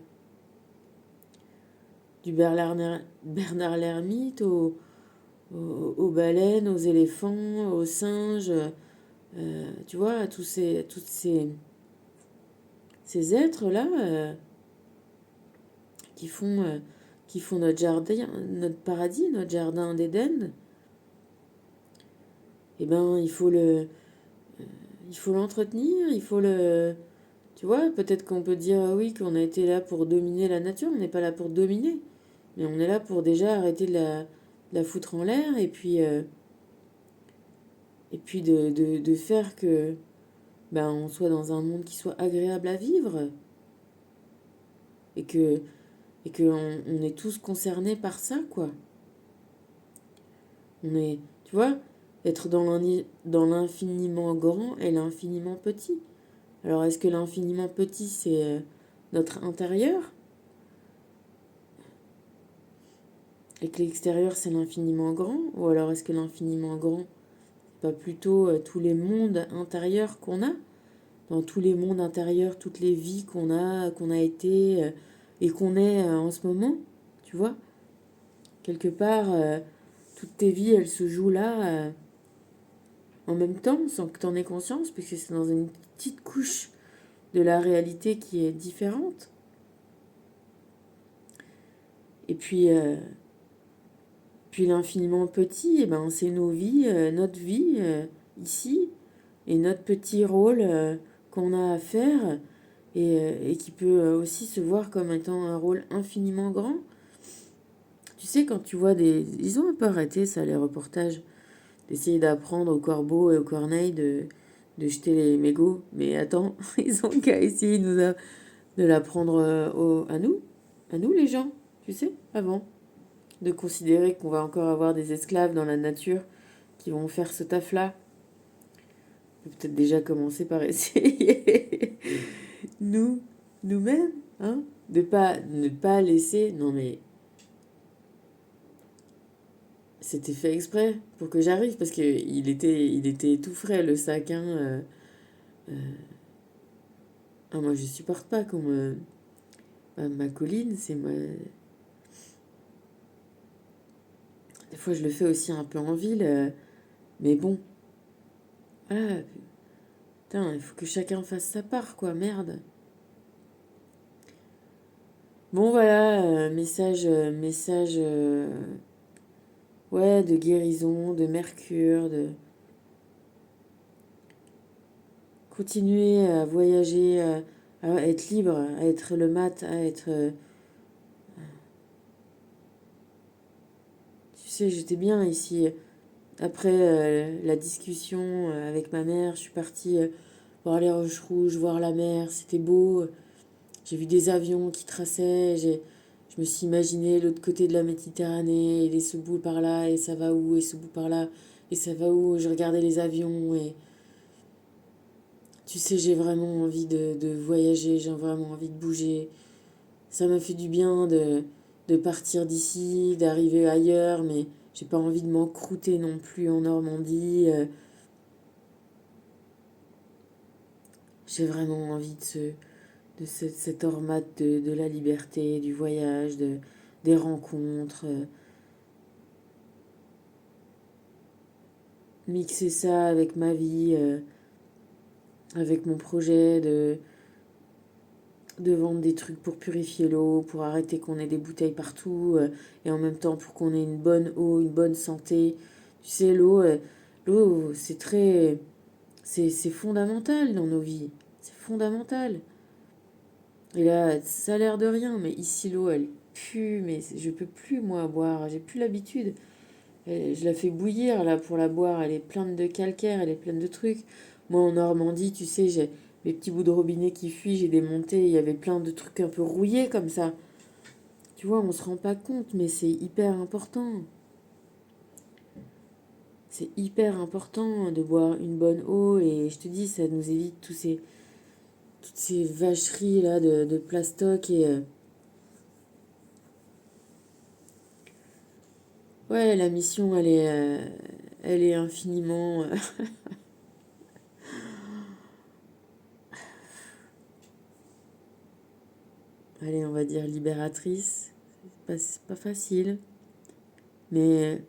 du Bernard l'ermite aux baleines, aux éléphants, aux singes, tu vois, à tous ces êtres-là qui font, euh, qui font notre jardin, notre paradis, notre jardin d'Éden. Eh ben, il faut l'entretenir, il faut le... Tu vois, peut-être qu'on peut dire oui, qu'on a été là pour dominer la nature, on n'est pas là pour dominer, mais on est là pour déjà arrêter de la foutre en l'air, et puis de faire que ben, on soit dans un monde qui soit agréable à vivre, et que, et que on est tous concernés par ça, quoi. On est, tu vois, être dans l'infiniment grand et l'infiniment petit. Alors, est-ce que l'infiniment petit, c'est notre intérieur, et que l'extérieur, c'est l'infiniment grand? Ou alors, est-ce que l'infiniment grand, c'est pas plutôt tous les mondes intérieurs qu'on a? Dans tous les mondes intérieurs, toutes les vies qu'on a été et qu'on est en ce moment, tu vois? Quelque part, toutes tes vies, elles se jouent là en même temps, sans que tu en aies conscience, puisque c'est dans une petite couche de la réalité qui est différente. Et puis l'infiniment petit, eh ben, c'est nos vies, notre vie ici, et notre petit rôle qu'on a à faire, et qui peut aussi se voir comme étant un rôle infiniment grand. Tu sais, quand tu vois des... Ils ont un peu arrêté ça, les reportages, d'essayer d'apprendre aux corbeaux et aux corneilles de jeter les mégots. Mais attends, ils ont qu'à essayer de de la prendre à nous les gens, tu sais, avant. De considérer qu'on va encore avoir des esclaves dans la nature qui vont faire ce taf-là. On peut peut-être déjà commencer par essayer nous-mêmes, hein, ne pas laisser. Non mais c'était fait exprès pour que j'arrive parce que il était tout frais le sac, hein. Ah, moi je supporte pas qu'on me ma colline, c'est moi. Des fois je le fais aussi un peu en ville, mais bon, voilà. Putain, il faut que chacun fasse sa part, quoi, merde. Bon, voilà, ouais, de guérison, de mercure, de continuer à voyager, à être libre, à être le mat, à être... tu sais, j'étais bien ici. Après la discussion avec ma mère, je suis partie voir les roches rouges, voir la mer, c'était beau. J'ai vu des avions qui traçaient, je me suis imaginé l'autre côté de la Méditerranée, et ce bout par là, et ça va où, et ce bout par là, et ça va où, je regardais les avions, et tu sais, j'ai vraiment envie de voyager, j'ai vraiment envie de bouger. Ça m'a fait du bien de partir d'ici, d'arriver ailleurs, mais j'ai pas envie de m'encrouter non plus en Normandie. J'ai vraiment envie cette ormade de la liberté, du voyage, des rencontres. Mixer ça avec ma vie, avec mon projet de vendre des trucs pour purifier l'eau, pour arrêter qu'on ait des bouteilles partout, et en même temps pour qu'on ait une bonne eau, une bonne santé. Tu sais, l'eau, c'est très... C'est fondamental dans nos vies. C'est fondamental. Et là, ça a l'air de rien, mais ici, l'eau, elle pue, mais je peux plus, moi, boire. J'ai plus l'habitude. Je la fais bouillir là pour la boire. Elle est pleine de calcaire, elle est pleine de trucs. Moi en Normandie, tu sais, j'ai mes petits bouts de robinet qui fuient, j'ai démonté. Il y avait plein de trucs un peu rouillés comme ça. Tu vois, on se rend pas compte, mais c'est hyper important. C'est hyper important de boire une bonne eau et je te dis, ça nous évite toutes ces vacheries là de plastoc et ouais, la mission elle est infiniment allez, on va dire libératrice. C'est pas facile. Mais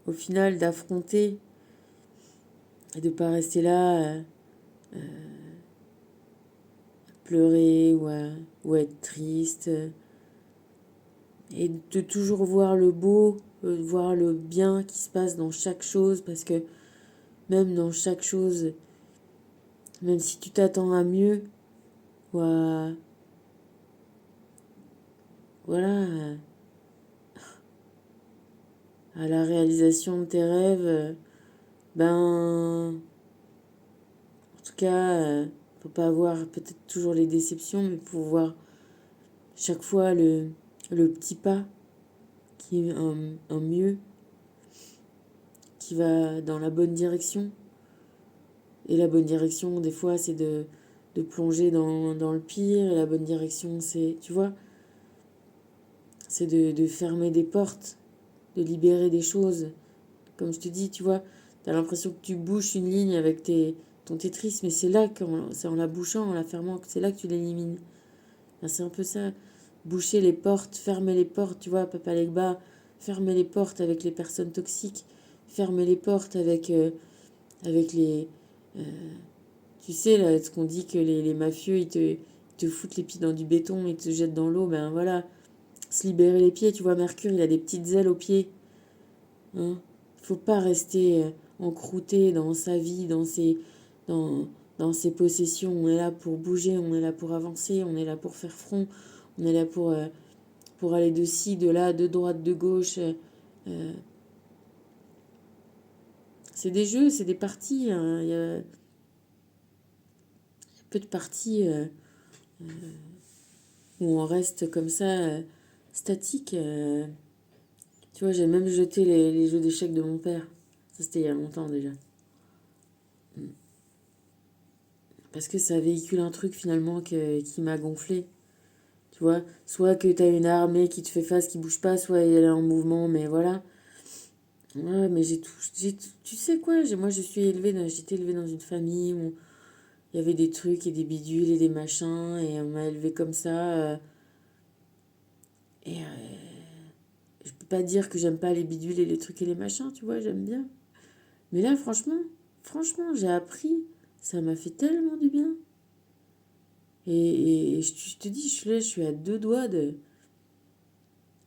au final, d'affronter et de pas rester là, pleurer ou être triste, et de toujours voir le beau, voir le bien qui se passe dans chaque chose, parce que même dans chaque chose, même si tu t'attends à mieux, ou voilà, à la réalisation de tes rêves, ben, en tout cas, faut pas avoir peut-être toujours les déceptions, mais pour voir chaque fois le petit pas qui est un mieux, qui va dans la bonne direction. Et la bonne direction, des fois, c'est de plonger dans le pire. Et la bonne direction, c'est, tu vois, c'est de fermer des portes, de libérer des choses. Comme je te dis, tu vois, t'as l'impression que tu bouches une ligne avec ton Tetris, mais c'est là, c'est en la bouchant, en la fermant, que c'est là que tu l'élimines. Ben, c'est un peu ça. Boucher les portes, fermer les portes, tu vois, Papa Legba, fermer les portes avec les personnes toxiques, fermer les portes avec les... euh, tu sais, là, ce qu'on dit que les mafieux, ils te foutent les pieds dans du béton, ils te jettent dans l'eau, ben voilà, se libérer les pieds, tu vois, Mercure, il a des petites ailes aux pieds, hein. Faut pas rester encrouté dans sa vie, dans, dans ses possessions. On est là pour bouger, on est là pour avancer, on est là pour faire front, on est là pour aller de ci, de là, de droite, de gauche. Euh, c'est des jeux, c'est des parties, hein. Il y a peu de parties où on reste comme ça, statique. Tu vois, j'ai même jeté les jeux d'échecs de mon père. Ça, c'était il y a longtemps déjà. Parce que ça véhicule un truc finalement qui m'a gonflé. Tu vois, soit que tu as une armée qui te fait face, qui bouge pas, soit elle est en mouvement, mais voilà. Ouais, mais tu sais quoi, moi j'étais élevée dans une famille où il y avait des trucs et des bidules et des machins, et on m'a élevée comme ça. Et je peux pas dire que j'aime pas les bidules et les trucs et les machins, tu vois, j'aime bien. Mais là, franchement, j'ai appris, ça m'a fait tellement du bien. Et je te dis, je suis à deux doigts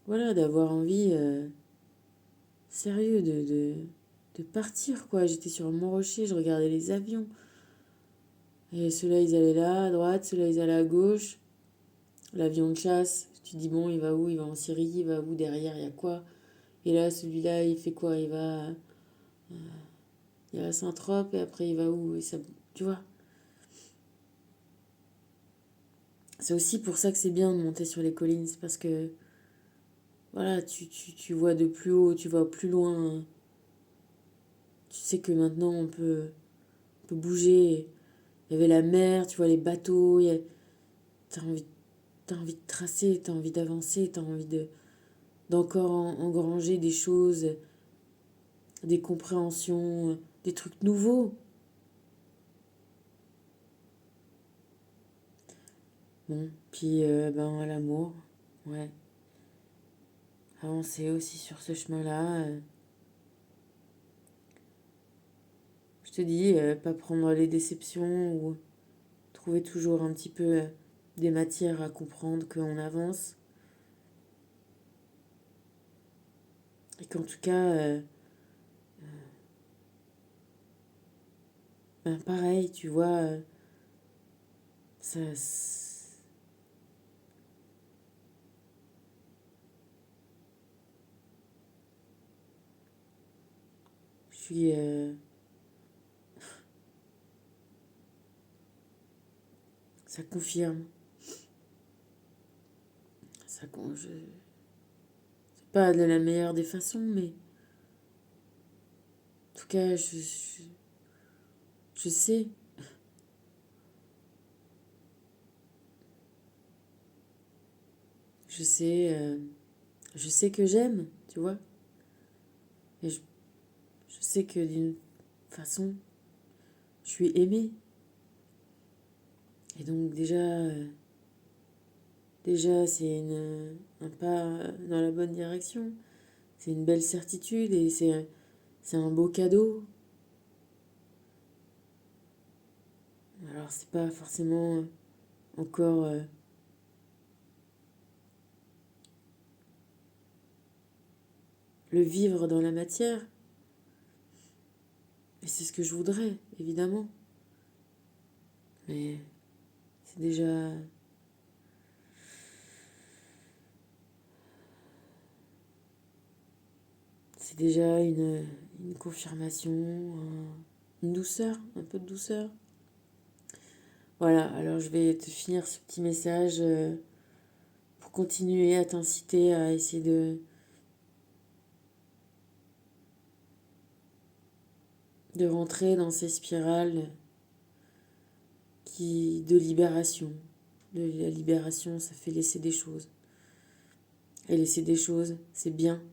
voilà, d'avoir envie, sérieux, de partir, quoi. J'étais sur Mont Rocher, je regardais les avions. Et ceux-là, ils allaient là, à droite, ceux-là, ils allaient à gauche. L'avion de chasse, tu dis, bon, il va où? Il va en Syrie, il va où? Derrière, il y a quoi? Et là, celui-là, il fait quoi? Il va à Saint-Trope, et après, il va où? Et ça, tu vois? C'est aussi pour ça que c'est bien de monter sur les collines, c'est parce que, voilà, tu vois de plus haut, tu vois plus loin. Tu sais que maintenant, on peut bouger. Il y avait la mer, tu vois, les bateaux. T'as envie, t'as envie de tracer, t'as envie d'avancer, t'as envie d'encore engranger des choses, des compréhensions, des trucs nouveaux. Bon, puis, ben, l'amour, ouais. Avancer aussi sur ce chemin-là. Je te dis, pas prendre les déceptions ou trouver toujours un petit peu des matières à comprendre qu'on avance. Et qu'en tout cas, ben pareil, tu vois, ça, je suis, ça confirme. C'est pas de la meilleure des façons, mais en tout cas, je sais, je sais, je sais que j'aime, tu vois. Et je sais que d'une façon, je suis aimée. Et donc déjà c'est un pas dans la bonne direction. C'est une belle certitude et c'est un beau cadeau. Alors c'est pas forcément encore le vivre dans la matière, mais c'est ce que je voudrais, évidemment. Mais c'est déjà c'est déjà une confirmation, une douceur, un peu de douceur. Voilà, alors je vais te finir ce petit message pour continuer à t'inciter à essayer de rentrer dans ces spirales de libération. De la libération, ça fait laisser des choses. Et laisser des choses, c'est bien.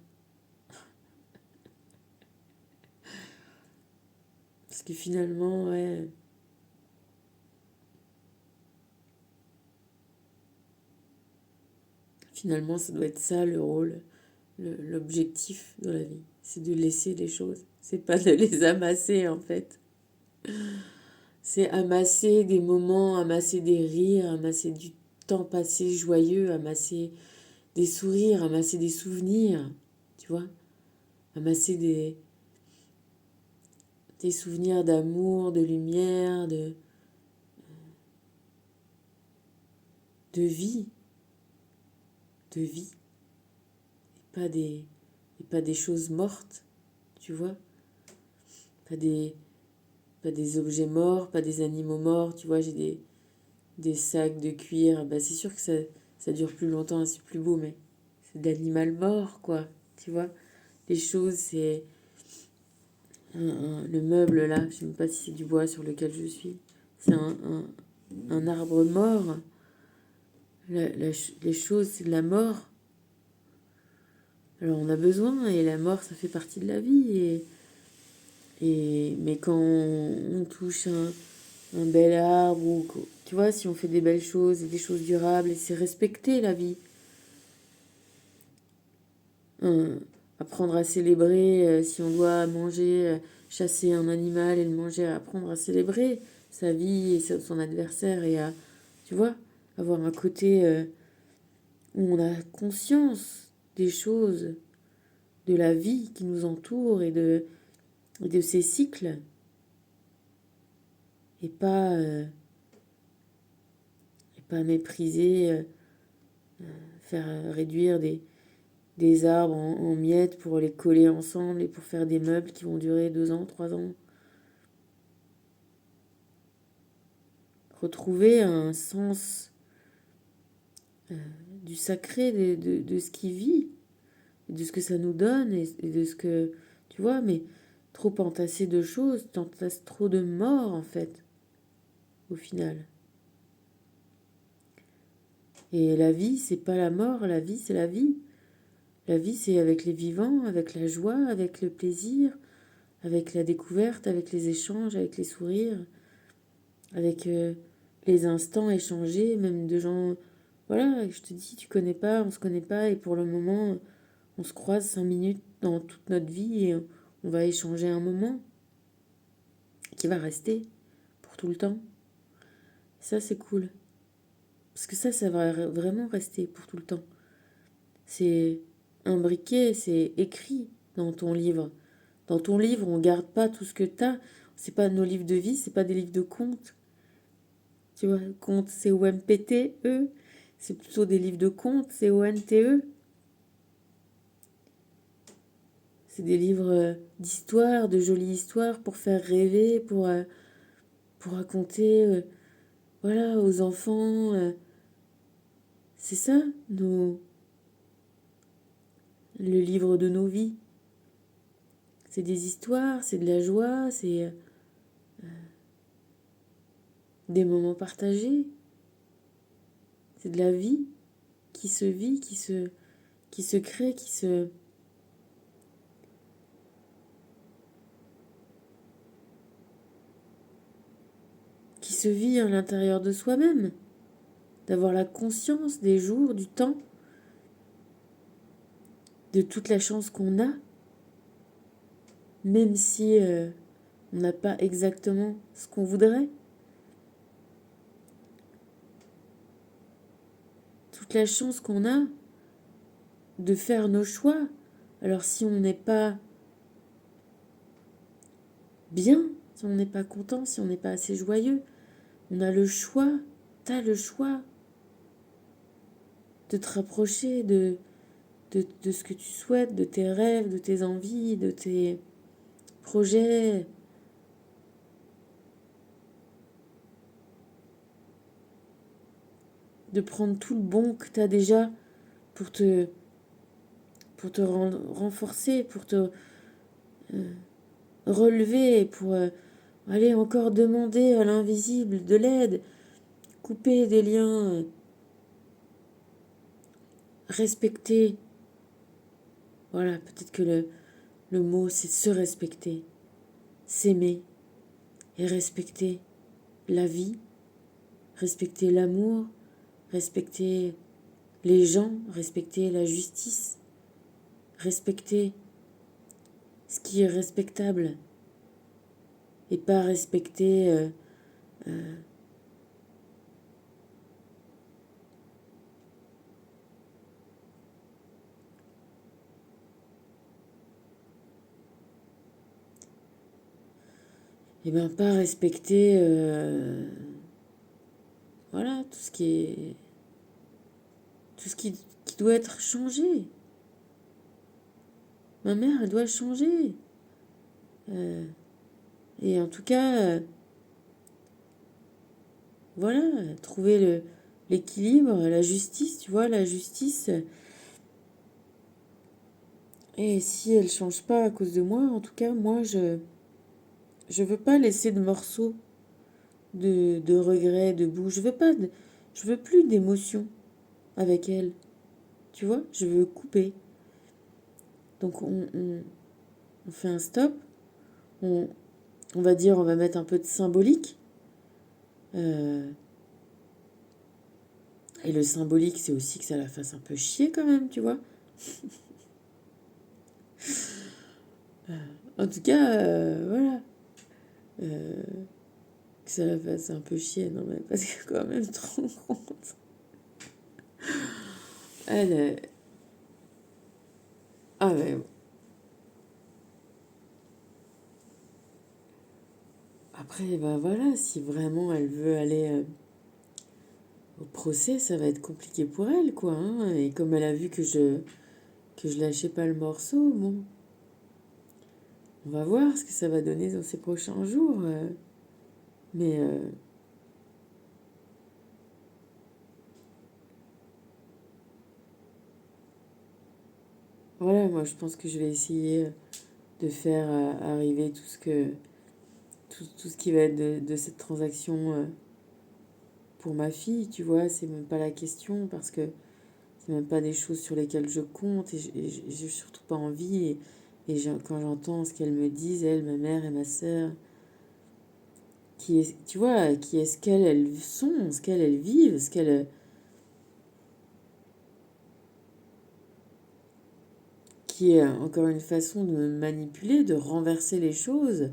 Parce que finalement, ouais, finalement, ça doit être ça le rôle, l'objectif dans la vie. C'est de laisser les choses. C'est pas de les amasser en fait. C'est amasser des moments, amasser des rires, amasser du temps passé joyeux, amasser des sourires, amasser des souvenirs, tu vois, amasser des souvenirs d'amour, de lumière, de vie, de vie, pas des, et pas des choses mortes, tu vois, pas des, pas des objets morts, pas des animaux morts, tu vois, des sacs de cuir, bah c'est sûr que ça dure plus longtemps et c'est plus beau, mais c'est d'animal mort, quoi. Tu vois? Les choses, c'est le meuble là, je sais même pas si c'est du bois sur lequel je suis. C'est un arbre mort. Les choses, c'est de la mort. Alors on a besoin, et la mort, ça fait partie de la vie. Mais quand on touche un bel arbre, ou tu vois, si on fait des belles choses et des choses durables, et c'est respecter la vie. Hein, apprendre à célébrer, si on doit manger, chasser un animal et le manger, apprendre à célébrer sa vie et son adversaire, et à, tu vois, avoir un côté où on a conscience des choses, de la vie qui nous entoure et de ses cycles, et pas mépriser, faire réduire des arbres en miettes pour les coller ensemble et pour faire des meubles qui vont durer 2 ans, 3 ans. Retrouver un sens du sacré de ce qui vit, de ce que ça nous donne et de ce que, tu vois, mais trop entasser de choses, t'entasses trop de morts en fait, au final. Et la vie, c'est pas la mort, la vie, c'est la vie. La vie, c'est avec les vivants, avec la joie, avec le plaisir, avec la découverte, avec les échanges, avec les sourires, avec les instants échangés, même de gens, voilà, je te dis, tu connais pas, on se connaît pas, et pour le moment, on se croise 5 minutes dans toute notre vie, et on va échanger un moment qui va rester pour tout le temps. Ça, c'est cool. Parce que ça va vraiment rester pour tout le temps. C'est imbriqué, c'est écrit dans ton livre. Dans ton livre, on garde pas tout ce que t'as. C'est pas nos livres de vie, c'est pas des livres de contes. Tu vois, contes, c'est O-M-P-T-E. C'est plutôt des livres de contes, c'est O-N-T-E. C'est des livres d'histoires, de jolies histoires pour faire rêver, pour raconter, voilà, aux enfants. C'est ça, le livre de nos vies. C'est des histoires, c'est de la joie, c'est des moments partagés. C'est de la vie qui se vit, qui se crée, qui se vit à l'intérieur de soi-même. D'avoir la conscience des jours, du temps, de toute la chance qu'on a, même si on n'a pas exactement ce qu'on voudrait. Toute la chance qu'on a de faire nos choix. Alors si on n'est pas bien, si on n'est pas content, si on n'est pas assez joyeux, on a le choix, t'as le choix de te rapprocher de ce que tu souhaites, de tes rêves, de tes envies, de tes projets. De prendre tout le bon que tu as déjà pour te renforcer, pour te relever, pour aller encore demander à l'invisible de l'aide, couper des liens, respecter. Voilà, peut-être que le mot c'est se respecter, s'aimer et respecter la vie, respecter l'amour, respecter les gens, respecter la justice, respecter ce qui est respectable et pas respecter et ben pas respecter voilà tout ce qui doit être changé. Ma mère, elle doit changer. Et en tout cas, voilà, trouver l'équilibre, la justice, tu vois, la justice. Et si elle change pas à cause de moi, en tout cas, moi, je veux pas laisser de morceaux de regrets, de boue. Je veux plus d'émotions avec elle. Tu vois, je veux couper. Donc on fait un stop. On, on va dire, on va mettre un peu de symbolique. Euh, et le symbolique, c'est aussi que ça la fasse un peu chier quand même, tu vois. En tout cas, voilà. Euh, que ça la fasse un peu chier, non mais parce que quand même, trop compte. Elle, ah ouais. Après, bah voilà, si vraiment elle veut aller au procès, ça va être compliqué pour elle, quoi. Hein. Et comme elle a vu que je lâchais pas le morceau, bon, on va voir ce que ça va donner dans ces prochains jours. Mais voilà, moi je pense que je vais essayer de faire arriver tout ce qui va être de cette transaction pour ma fille, tu vois, c'est même pas la question parce que c'est même pas des choses sur lesquelles je compte et j'ai surtout pas envie quand j'entends ce qu'elles me disent, elles, ma mère et ma sœur, qui est, tu vois, qui est ce qu'elles sont, ce qu'elles vivent, ce qu'elles, qui est encore une façon de me manipuler, de renverser les choses.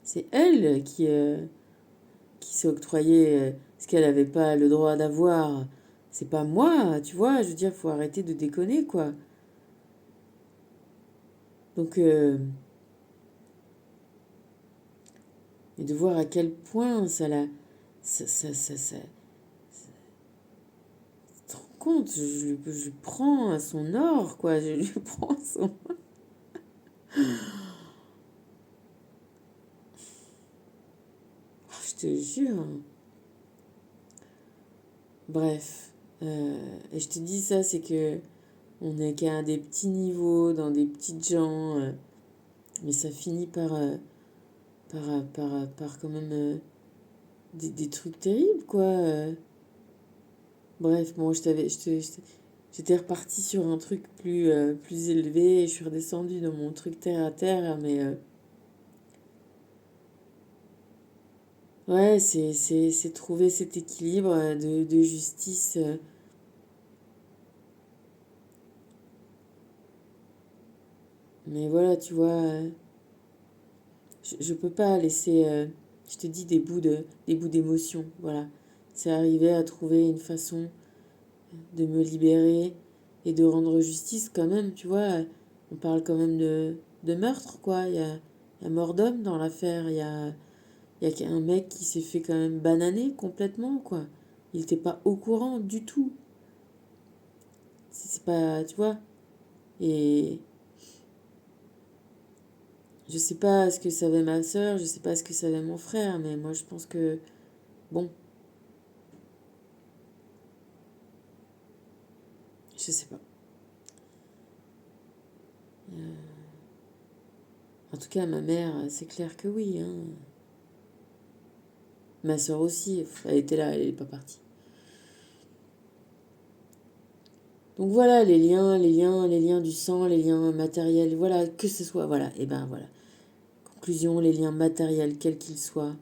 C'est elle qui s'est octroyé ce qu'elle n'avait pas le droit d'avoir. C'est pas moi, tu vois, je veux dire, faut arrêter de déconner, quoi. Donc, et de voir à quel point ça la... Ça te rends compte, je prends à son or, quoi, je lui prends son... Je te jure. Bref. Et je te dis ça, c'est que on est qu'à des petits niveaux, dans des petites gens, mais ça finit par quand même des trucs terribles, quoi. Bref, bon, j'étais repartie sur un truc plus élevé, et je suis redescendue dans mon truc terre à terre, mais ouais, c'est trouver cet équilibre de justice. Mais voilà, tu vois, je peux pas laisser, je te dis, des bouts d'émotion, voilà. C'est arriver à trouver une façon de me libérer et de rendre justice quand même, tu vois. On parle quand même de meurtre, quoi. Il y a mort d'homme dans l'affaire. Il y a un mec qui s'est fait quand même bananer complètement, quoi. Il n'était pas au courant du tout. C'est pas, tu vois. Et je sais pas ce que savait ma soeur, je sais pas ce que savait mon frère, mais moi je pense que, bon, je sais pas. En tout cas, ma mère, c'est clair que oui, hein. Ma soeur aussi, elle était là, elle n'est pas partie. Donc voilà, les liens du sang, les liens matériels, voilà, que ce soit, voilà, et ben voilà. Conclusion, les liens matériels, quels qu'ils soient,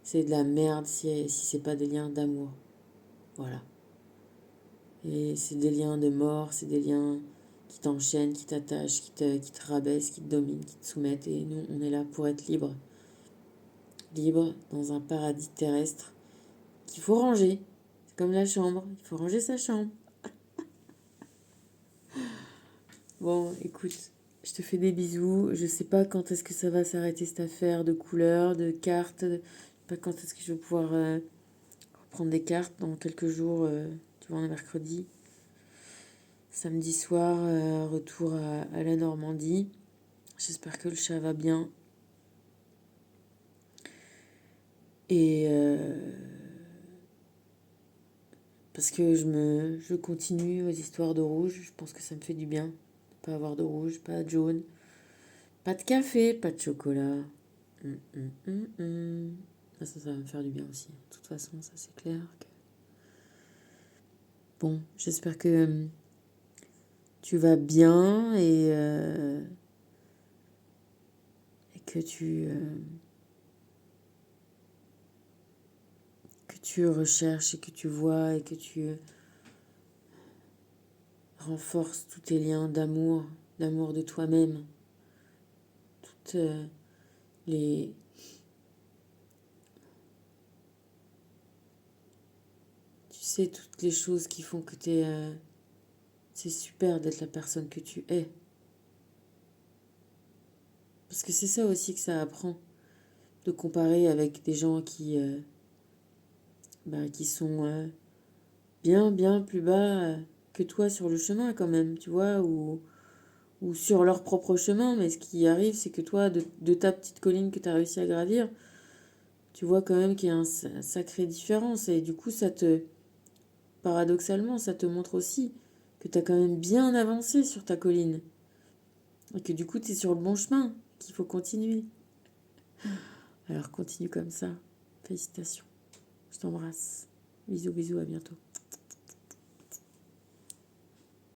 c'est de la merde si c'est pas des liens d'amour. Voilà. Et c'est des liens de mort, c'est des liens qui t'enchaînent, qui t'attachent, qui te rabaissent, qui te dominent, qui te soumettent. Et nous, on est là pour être libre. Libre dans un paradis terrestre qu'il faut ranger. C'est comme la chambre, il faut ranger sa chambre. Bon, écoute, je te fais des bisous. Je sais pas quand est-ce que ça va s'arrêter cette affaire de couleurs, de cartes. Je sais pas quand est-ce que je vais pouvoir reprendre des cartes dans quelques jours. Tu vois, on est mercredi. Samedi soir, retour à la Normandie. J'espère que le chat va bien. Et parce que je continue aux histoires de rouge. Je pense que ça me fait du bien de pas avoir de rouge, pas de jaune, pas de café, pas de chocolat. Ah, ça va me faire du bien aussi. De toute façon, ça c'est clair. Bon, j'espère que tu vas bien et que tu recherches et que tu vois et que tu renforces tous tes liens d'amour de toi-même, toutes les tu sais toutes les choses qui font que c'est super d'être la personne que tu es. Parce que c'est ça aussi que ça apprend, de comparer avec des gens qui sont bien plus bas que toi sur le chemin quand même, tu vois, ou sur leur propre chemin. Mais ce qui arrive, c'est que toi, de ta petite colline que tu as réussi à gravir, tu vois quand même qu'il y a une sacrée différence. Et du coup, paradoxalement, ça te montre aussi que tu as quand même bien avancé sur ta colline. Et que du coup, tu es sur le bon chemin, qu'il faut continuer. Alors continue comme ça. Félicitations. Je t'embrasse. Bisous, bisous, à bientôt.